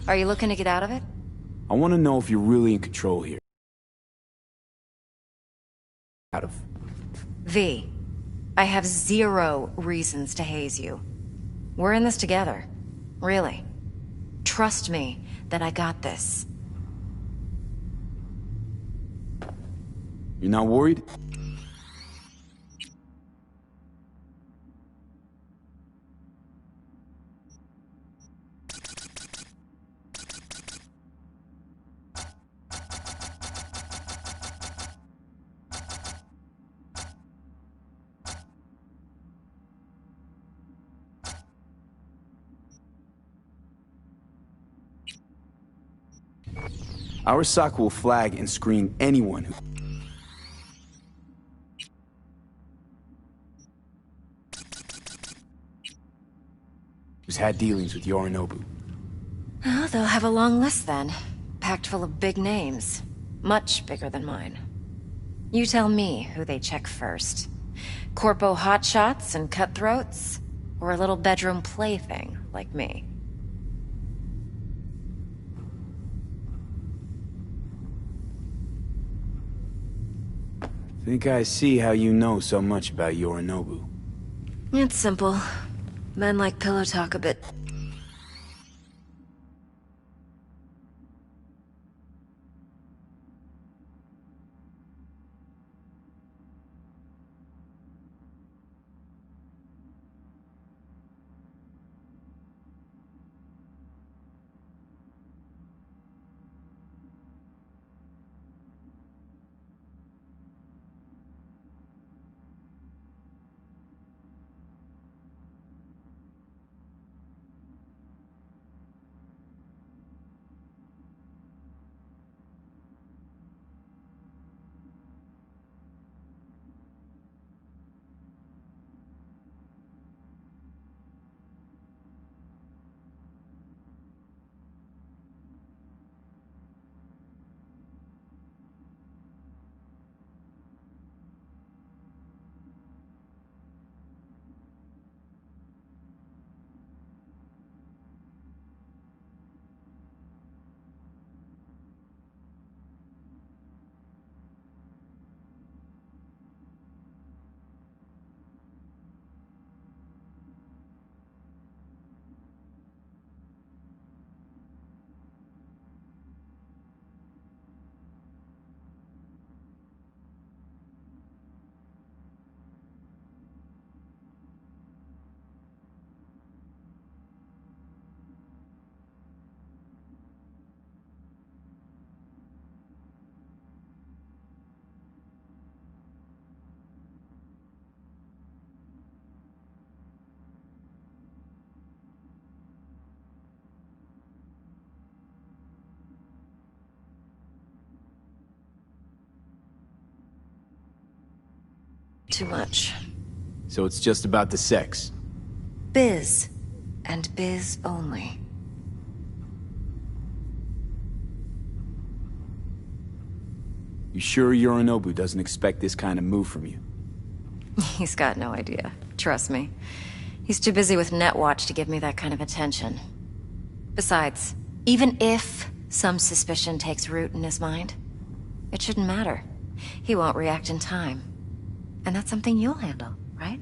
Are you looking to get out of it? I want to know if you're really in control here. Out of... V, I have 0 reasons to haze you. We're in this together. Really. Trust me that I got this. You're not worried? Our SOC will flag and screen anyone who's had dealings with Yorinobu. Well, they'll have a long list then. Packed full of big names. Much bigger than mine. You tell me who they check first. Corpo hotshots and cutthroats? Or a little bedroom plaything like me? Think I see how you know so much about Yorinobu. It's simple. Men like pillow talk a bit. Too much. So it's just about the sex. Biz. And biz only. You sure Yorinobu doesn't expect this kind of move from you? He's got no idea. Trust me. He's too busy with Netwatch to give me that kind of attention. Besides, even if some suspicion takes root in his mind, it shouldn't matter. He won't react in time. And that's something you'll handle, right?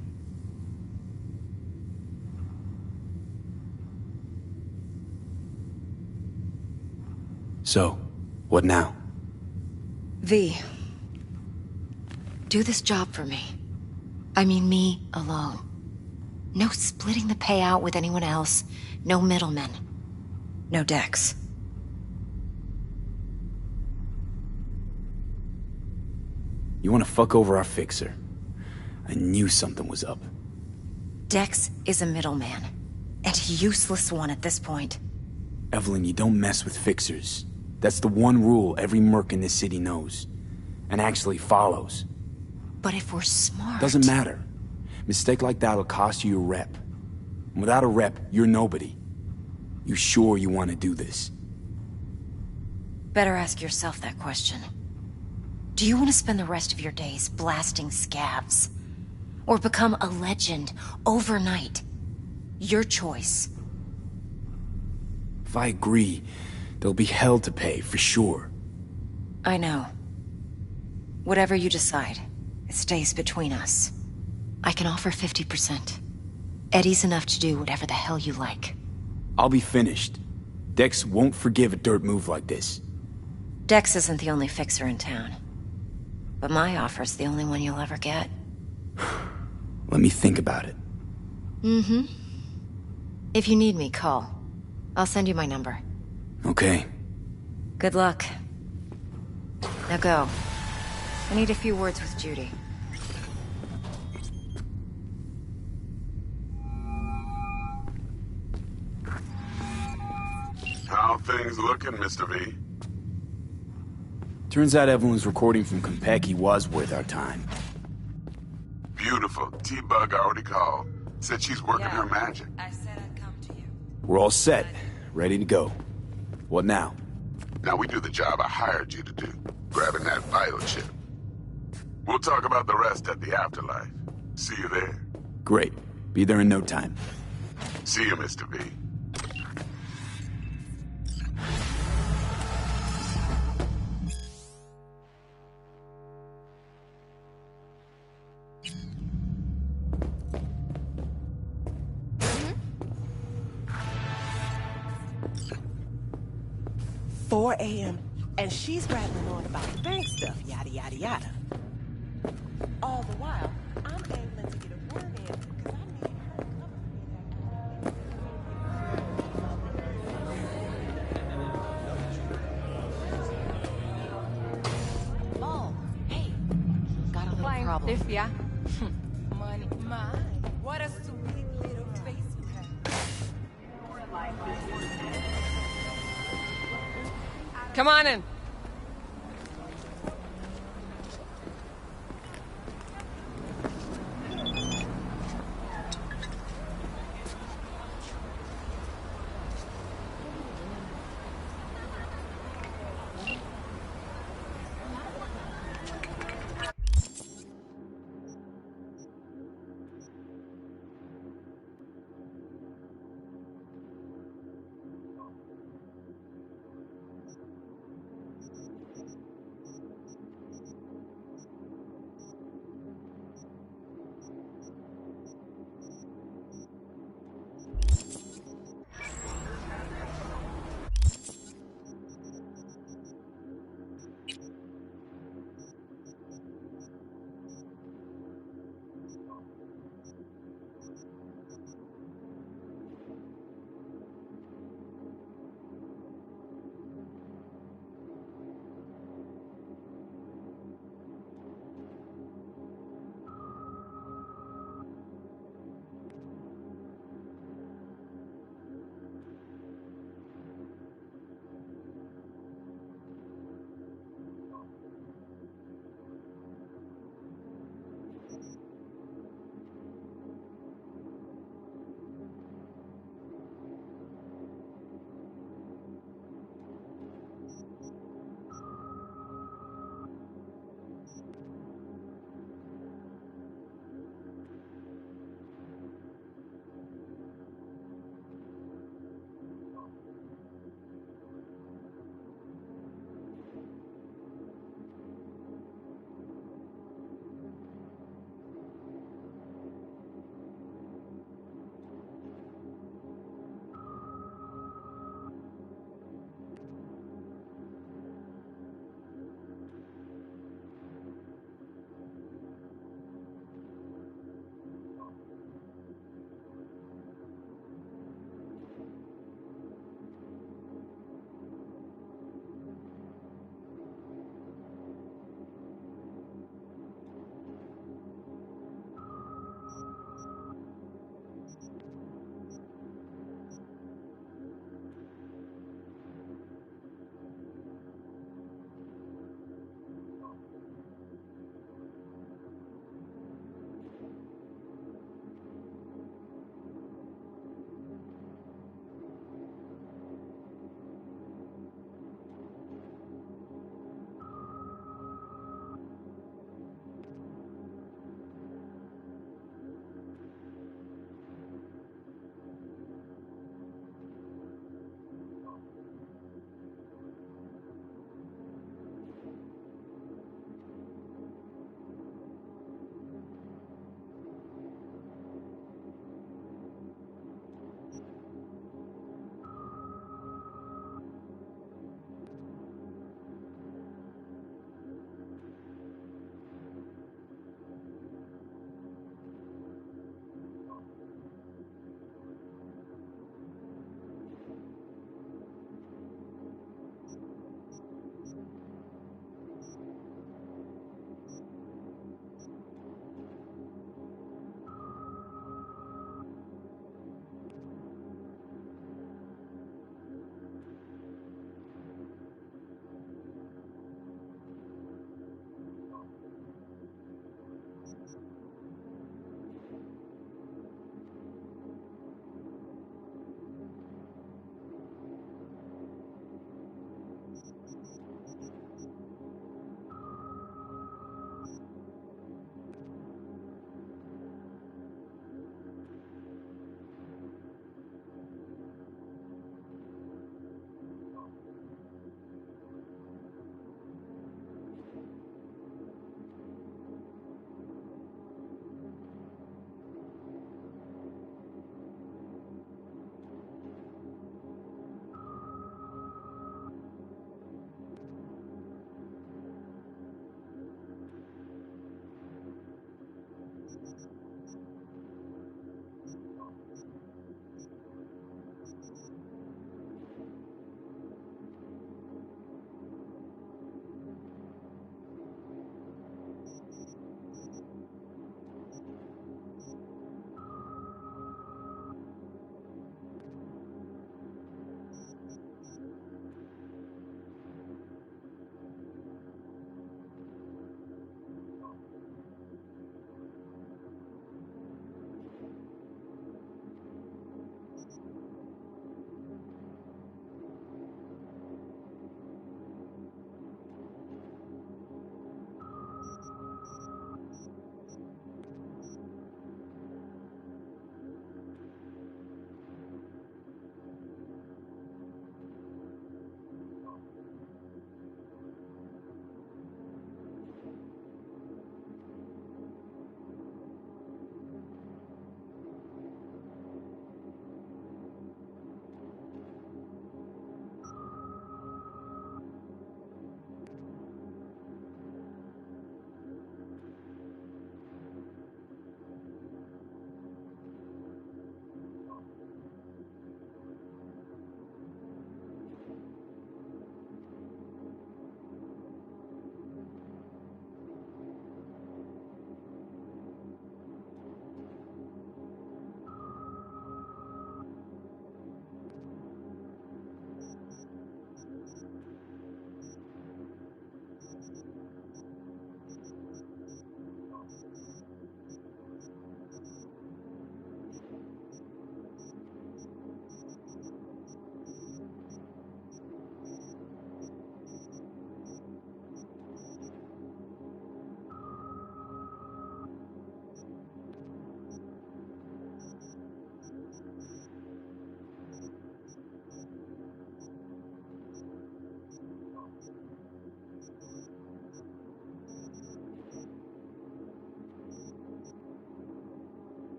So, what now? V. Do this job for me. I mean me alone. No splitting the payout with anyone else. No middlemen. No Dex. You want to fuck over our fixer? I knew something was up. Dex is a middleman. And a useless one at this point. Evelyn, you don't mess with fixers. That's the one rule every merc in this city knows. And actually follows. But if we're smart... Doesn't matter. Mistake like that'll cost you your rep. And without a rep, you're nobody. You sure you want to do this? Better ask yourself that question. Do you want to spend the rest of your days blasting scavs? Or become a legend overnight? Your choice. If I agree, there'll be hell to pay, for sure. I know. Whatever you decide, it stays between us. I can offer 50%. Eddie's enough to do whatever the hell you like. I'll be finished. Dex won't forgive a dirt move like this. Dex isn't the only fixer in town. But my offer's the only one you'll ever get. Let me think about it. Mm-hmm. If you need me, call. I'll send you my number. Okay. Good luck. Now go. I need a few words with Judy. How things looking, Mr. V? Turns out Evelyn's recording from Konpeki was worth our time. Beautiful. T-Bug already called. Said she's working her magic. I said I'd come to you. We're all set. Ready to go. What now? Now we do the job I hired you to do. Grabbing that vital chip. We'll talk about the rest at the afterlife. See you there. Great. Be there in no time. See you, Mr. V. "4 a.m. and she's rattling on about bank stuff, yada yada yada. All the while, I'm angling to get a word in because I need her cover. Oh, hey. Got a little problem. If yeah. Money, mine. What a sweet little face you have. Come on in.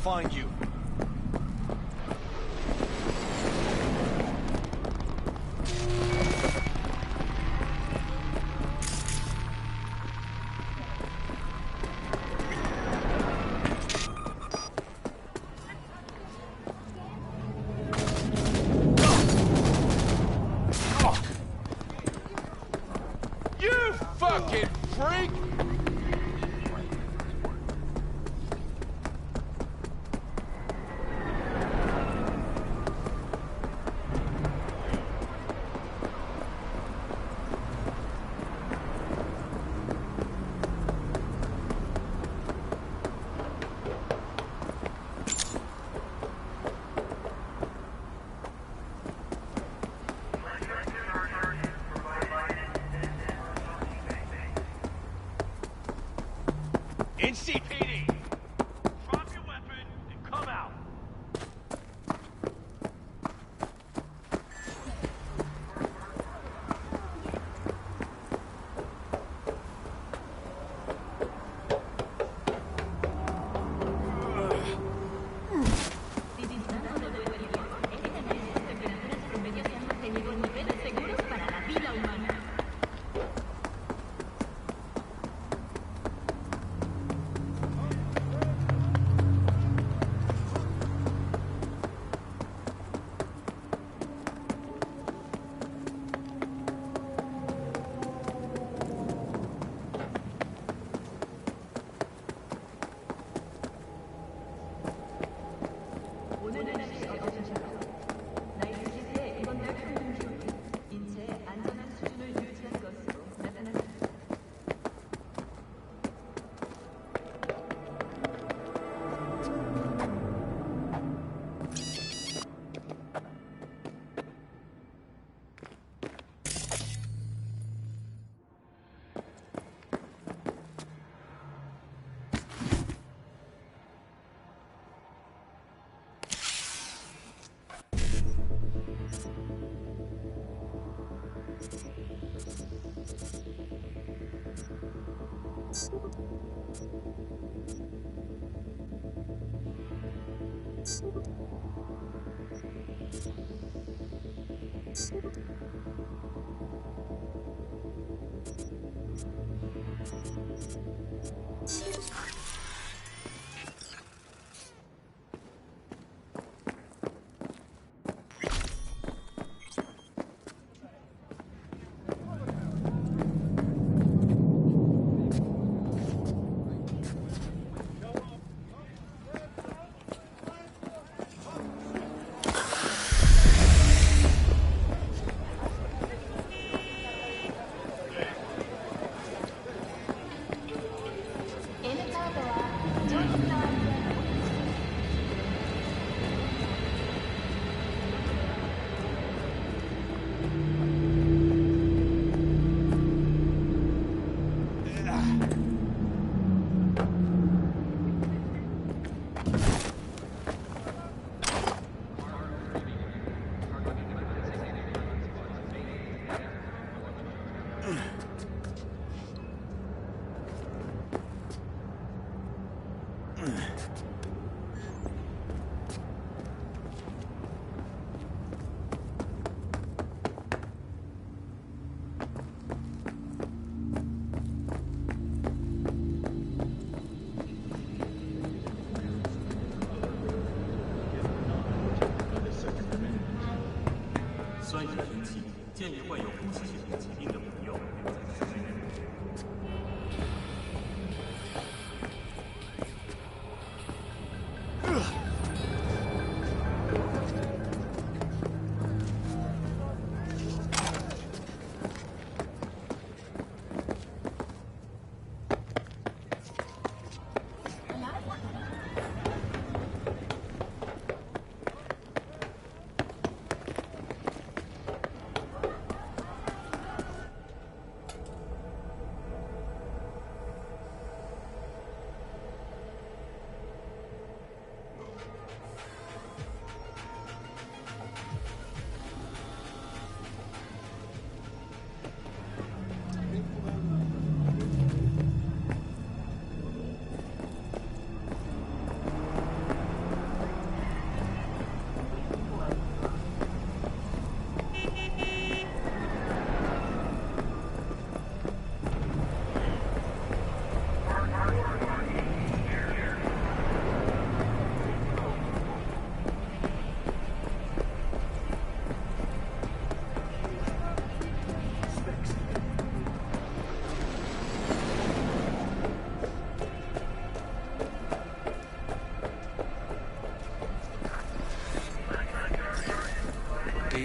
find you. You fucking freak! NCPD! Drop your weapon and come out!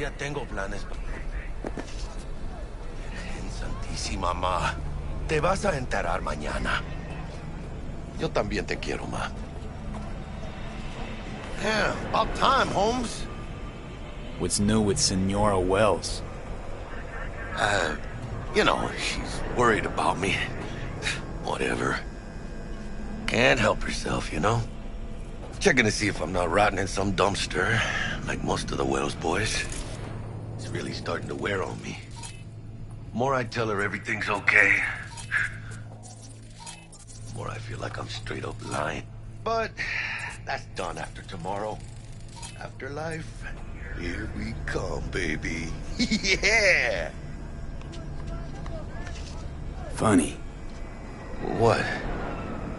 todavía tengo planes. En Santísima Ma, te vas a enterar mañana. Yo también te quiero, Ma. Yeah, about time, Holmes. What's new with Senora Wells? You know, she's worried about me. Whatever. Can't help herself, you know? Checking to see if I'm not rotting in some dumpster, like most of the Wells boys. It's really starting to wear on me. The more I tell her everything's okay, the more I feel like I'm straight up lying. But that's done after tomorrow. Afterlife, here we come, baby. Yeah! Funny. What?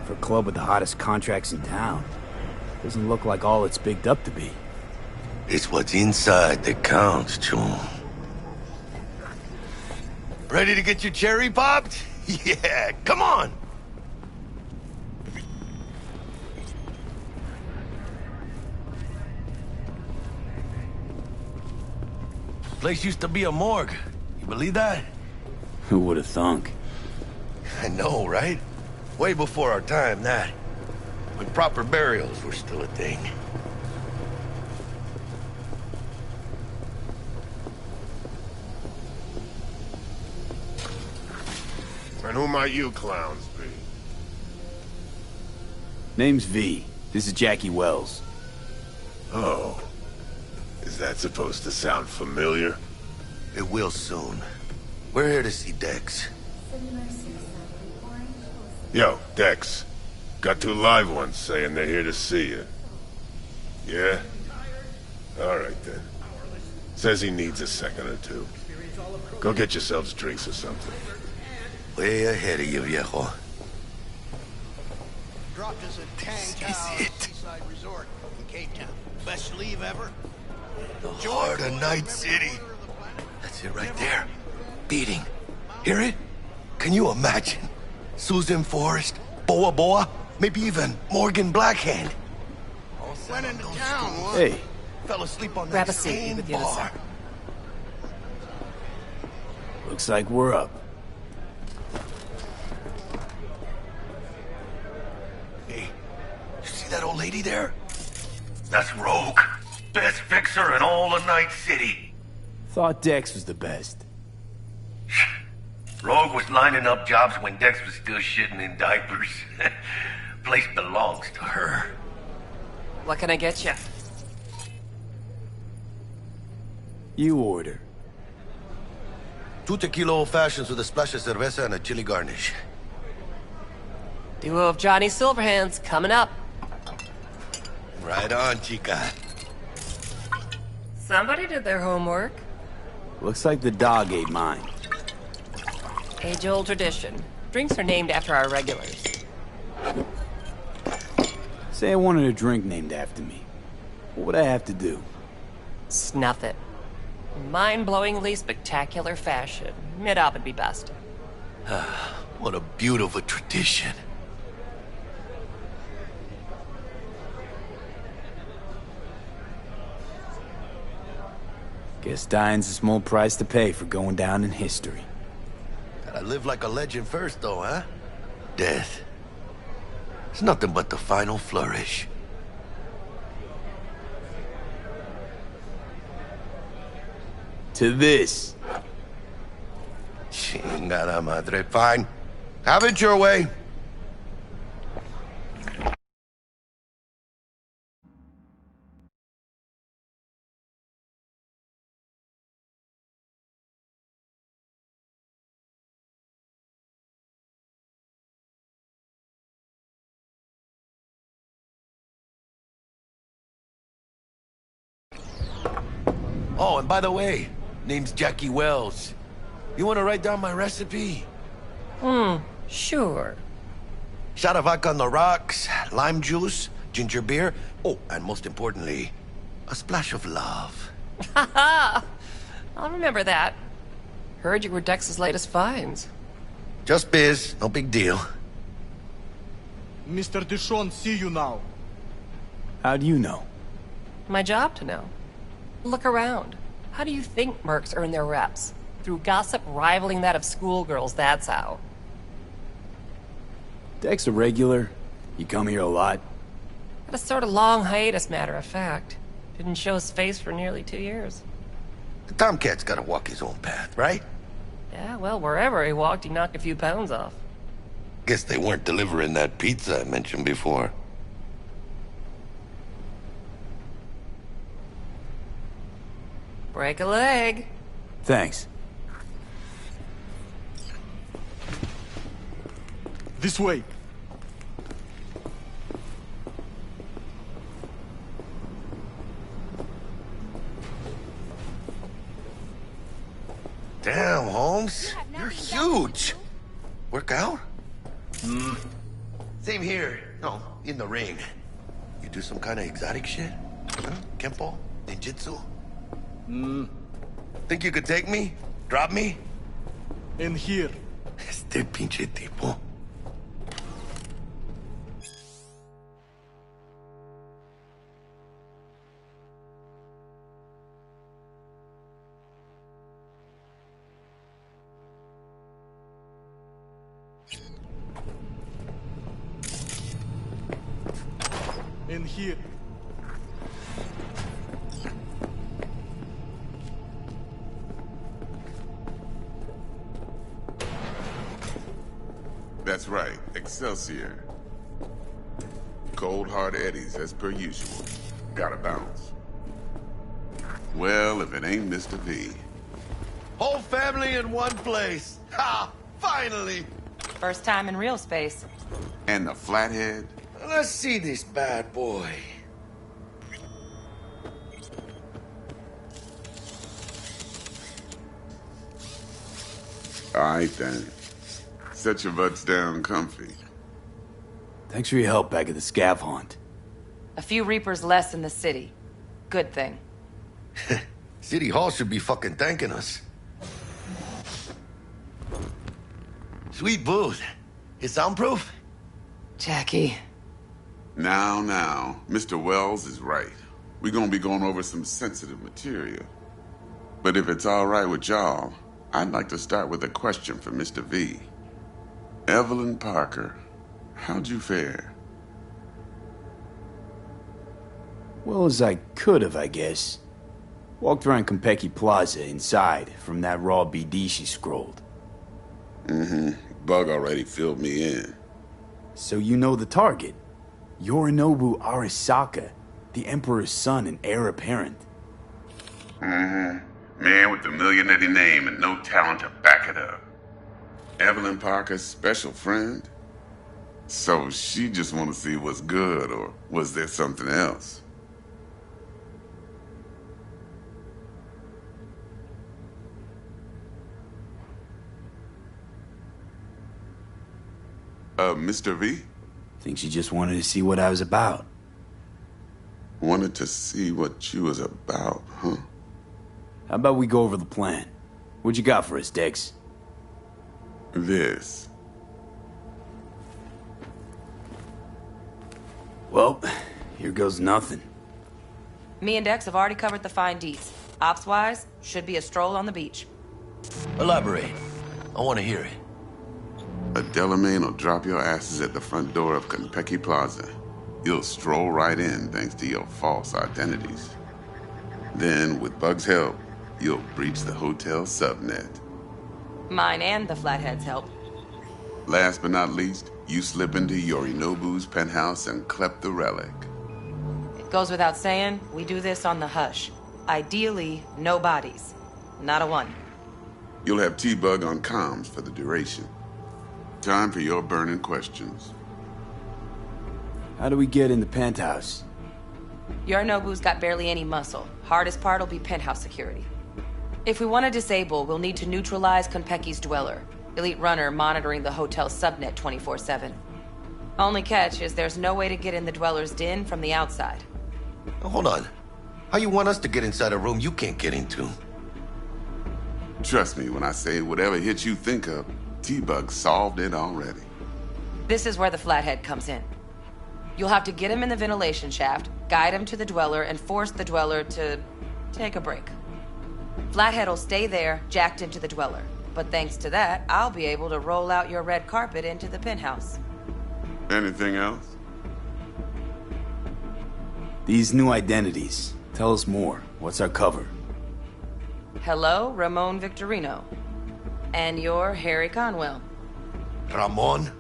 For a club with the hottest contracts in town. Doesn't look like all it's bigged up to be. It's what's inside that counts, Chum. Ready to get your cherry popped? Yeah, come on! Place used to be a morgue. You believe that? Who would have thunk? I know, right? Way before our time, that. When proper burials were still a thing. And who might you clowns be? Name's V. This is Jackie Wells. Oh. Is that supposed to sound familiar? It will soon. We're here to see Dex. Yo, Dex. Got 2 live ones saying they're here to see you. Yeah? Alright then. Says he needs a second or 2. Go get yourselves drinks or something. Way ahead of you, viejo. Dropped us at Tang This is it. Seaside Resort in Cape Town. Best leave ever. The heart of Night City. That's it right there. Beating. Hear it? Can you imagine? Susan Forrest, Boa Boa, maybe even Morgan Blackhand. Went into town, what? Hey, Fell asleep on Grab that a seat same with you in a bar. sec. looks like we're up. Hey, you see that old lady there? That's Rogue. Best fixer in all of Night City. Thought Dex was the best. Rogue was lining up jobs when Dex was still shitting in diapers. Place belongs to her. What can I get you? You order. 2 tequila old fashions with a splash of cerveza and a chili garnish. Duo of Johnny Silverhands coming up. Right on, chica. Somebody did their homework. Looks like the dog ate mine. Age-old tradition. Drinks are named after our regulars. Say I wanted a drink named after me. What would I have to do? Snuff it. Mind-blowingly spectacular fashion. Mid-op would be best. What a beautiful tradition. Guess dying's a small price to pay for going down in history. Gotta live like a legend first, though, huh? Death. It's nothing but the final flourish. To this. Chingada madre. Fine. Have it your way. Oh, and by the way, name's Jackie Wells. You want to write down my recipe? Sure. Shot of vodka on the rocks, lime juice, ginger beer. Oh, and most importantly, a splash of love. I'll remember that. Heard you were Dex's latest finds. Just biz, no big deal. Mr. Dishon, see you now. How do you know? My job to know. Look around. How do you think mercs earn their reps? Through gossip rivaling that of schoolgirls, that's how. Dex a regular? You come here a lot? Had a sort of long hiatus, matter of fact. Didn't show his face for nearly 2 years. The Tomcat's gotta walk his own path, right? Yeah, well, wherever he walked, he knocked a few pounds off. Guess they weren't delivering that pizza I mentioned before. Break a leg. Thanks. This way. Damn, Holmes. You're huge. Work out? Same here. No, in the ring. You do some kind of exotic shit? Huh? Kempo? Ninjutsu? Think you could take me? Drop me? In here. Este pinche tipo. In here. That's right, Excelsior. Cold hard eddies as per usual. Gotta bounce. Well, if it ain't Mr. V. Whole family in one place. Ha! Finally! First time in real space. And the flathead? Let's see this bad boy. All right, then. Set your butts down comfy. Thanks for your help back at the scav haunt. A few Reapers less in the city. Good thing. City Hall should be fucking thanking us. Sweet booth. It's soundproof? Jackie. Now, Mr. Wells is right. We're gonna be going over some sensitive material. But if it's all right with y'all, I'd like to start with a question for Mr. V. Evelyn Parker, how'd you fare? Well as I could have, I guess. Walked around Konpeki Plaza inside from that raw BD she scrolled. Bug already filled me in. So you know the target. Yorinobu Arasaka, the Emperor's son and heir apparent. Man with the millionaire name and no talent to back it up. Evelyn Parker's special friend? So she just want to see what's good, or was there something else? Mr. V? Think she just wanted to see what I was about. Wanted to see what you was about, huh? How about we go over the plan? What you got for us, Dex? This. Well, here goes nothing. Me and Dex have already covered the fine deets. Ops-wise, should be a stroll on the beach. Elaborate. I want to hear it. A Delamain will drop your asses at the front door of Konpeki Plaza. You'll stroll right in thanks to your false identities. Then, with Bug's help, you'll breach the hotel subnet. Mine and the Flathead's help. Last but not least, you slip into Yorinobu's penthouse and clep the relic. It goes without saying, we do this on the hush. Ideally, no bodies. Not a one. You'll have T-Bug on comms for the duration. Time for your burning questions. How do we get in the penthouse? Yorinobu's got barely any muscle. Hardest part will be penthouse security. If we want to disable, we'll need to neutralize Konpeki's dweller. Elite runner monitoring the hotel subnet 24/7. Only catch is there's no way to get in the dweller's den from the outside. Hold on. How you want us to get inside a room you can't get into? Trust me when I say whatever hit you think of, T-Bug solved it already. This is where the Flathead comes in. You'll have to get him in the ventilation shaft, guide him to the dweller, and force the dweller to take a break. Flathead'll stay there, jacked into the dweller. But thanks to that, I'll be able to roll out your red carpet into the penthouse. Anything else? These new identities. Tell us more. What's our cover? Hello, Ramon Victorino. And you're Harry Conwell. Ramon?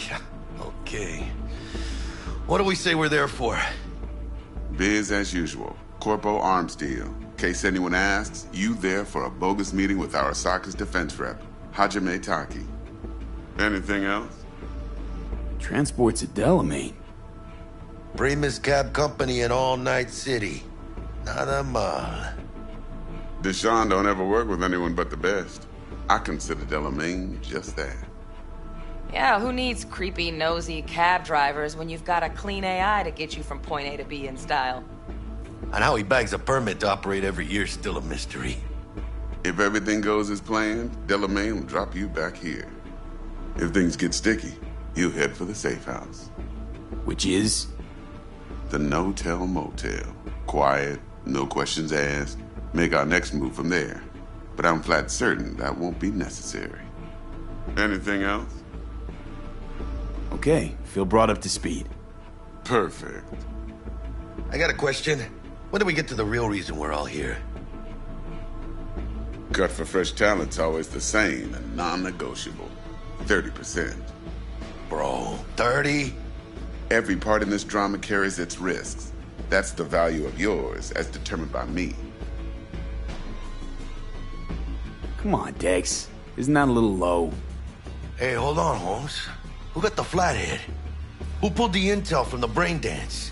Yeah, okay. What do we say we're there for? Biz as usual. Corpo arms deal. In case anyone asks, you there for a bogus meeting with Arasaka's defense rep, Hajime Taki. Anything else? Transport to Delamain. Primus Cab Company in All Night City. Nada mal. Deshaun don't ever work with anyone but the best. I consider Delamain just that. Yeah, who needs creepy, nosy cab drivers when you've got a clean AI to get you from point A to B in style? And how he bags a permit to operate every year is still a mystery. If everything goes as planned, Delamain will drop you back here. If things get sticky, he'll head for the safe house. Which is? The no-tell motel. Quiet, no questions asked. Make our next move from there. But I'm flat certain that won't be necessary. Anything else? Okay, feel brought up to speed. Perfect. I got a question. When do we get to the real reason we're all here? Gut for fresh talent's always the same and non-negotiable. 30%. Bro, 30? Every part in this drama carries its risks. That's the value of yours, as determined by me. Come on, Dex. Isn't that a little low? Hey, hold on, Holmes. Who got the flathead? Who pulled the intel from the brain dance?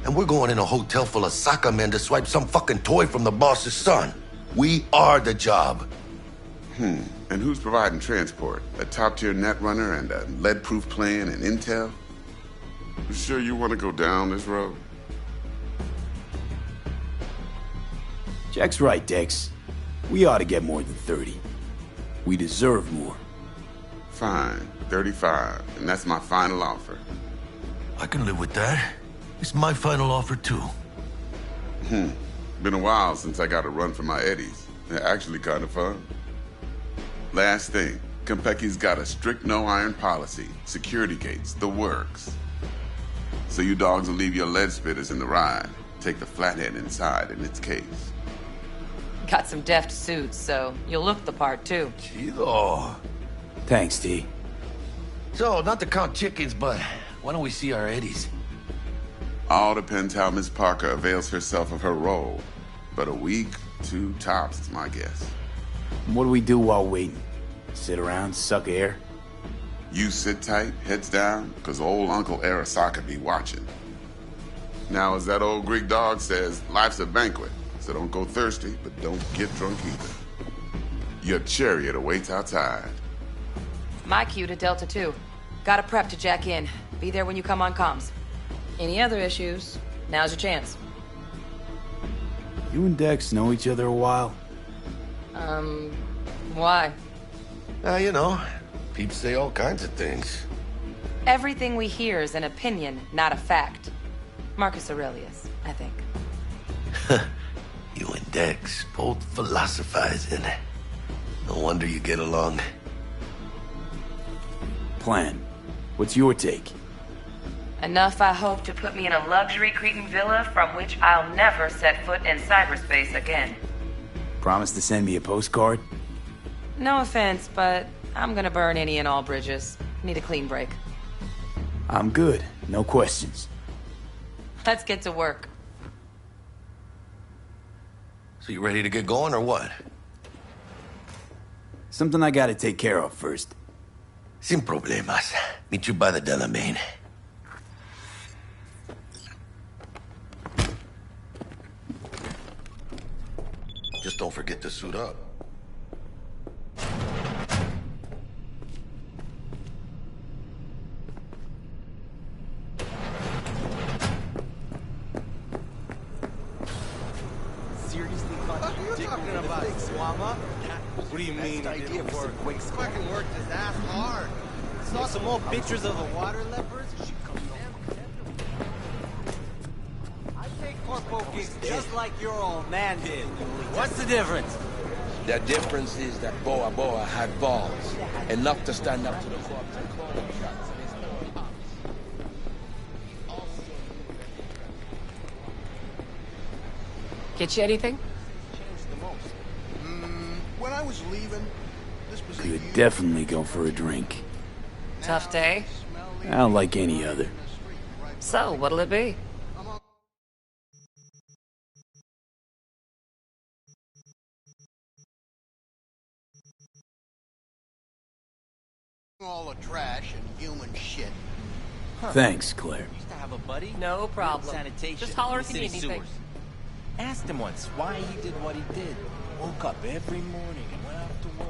And we're going in a hotel full of soccer men to swipe some fucking toy from the boss's son. We are the job. And who's providing transport? A top-tier netrunner and a lead-proof plan and intel? You sure you want to go down this road? Jack's right, Dex. We ought to get more than 30. We deserve more. Fine, 35, and that's my final offer. I can live with that. It's my final offer, too. Been a while since I got a run for my eddies. They're actually kind of fun. Last thing, Konpeki's got a strict no-iron policy. Security gates, the works. So you dogs will leave your lead spitters in the ride. Take the flathead inside in its case. Got some deft suits, so you'll look the part, too. Chido. Thanks, T. So, not to count chickens, but why don't we see our eddies? All depends how Miss Parker avails herself of her role. But a week, 2 tops is my guess. What do we do while waiting? Sit around, suck air? You sit tight, heads down, because old Uncle Arasaka be watching. Now, as that old Greek dog says, life's a banquet, so don't go thirsty, but don't get drunk either. Your chariot awaits outside. My cue to Delta 2. Gotta prep to jack in. Be there when you come on comms. Any other issues, now's your chance. You and Dex know each other a while? Why? You know, peeps say all kinds of things. Everything we hear is an opinion, not a fact. Marcus Aurelius, I think. You and Dex, both philosophizing. No wonder you get along. Plan. What's your take? Enough, I hope, to put me in a luxury Cretan villa from which I'll never set foot in cyberspace again. Promise to send me a postcard? No offense, but I'm gonna burn any and all bridges. Need a clean break. I'm good. No questions. Let's get to work. So you ready to get going or what? Something I gotta take care of first. Sin problemas. Meet you by the Delamain. Just don't forget to suit up. Seriously, what are you talking about, Swama? What do you mean? Idea for a quick fucking worked his ass hard. Saw some more pictures of the water leopards. I take corpo gigs just like your old man did. What's the difference? The difference is that Boa Boa had balls. Enough to stand up to the cops and call them shots. Get you anything? When I was leaving, this was Could definitely go for a drink. Tough day? Not like any other. So, what'll it be? all the trash and human shit. Thanks, Claire. Used to have a buddy. No problem. Sanitation. Just holler in if the you need city anything. sewers. Asked him once why he did what he did. Woke up every morning and went out to work.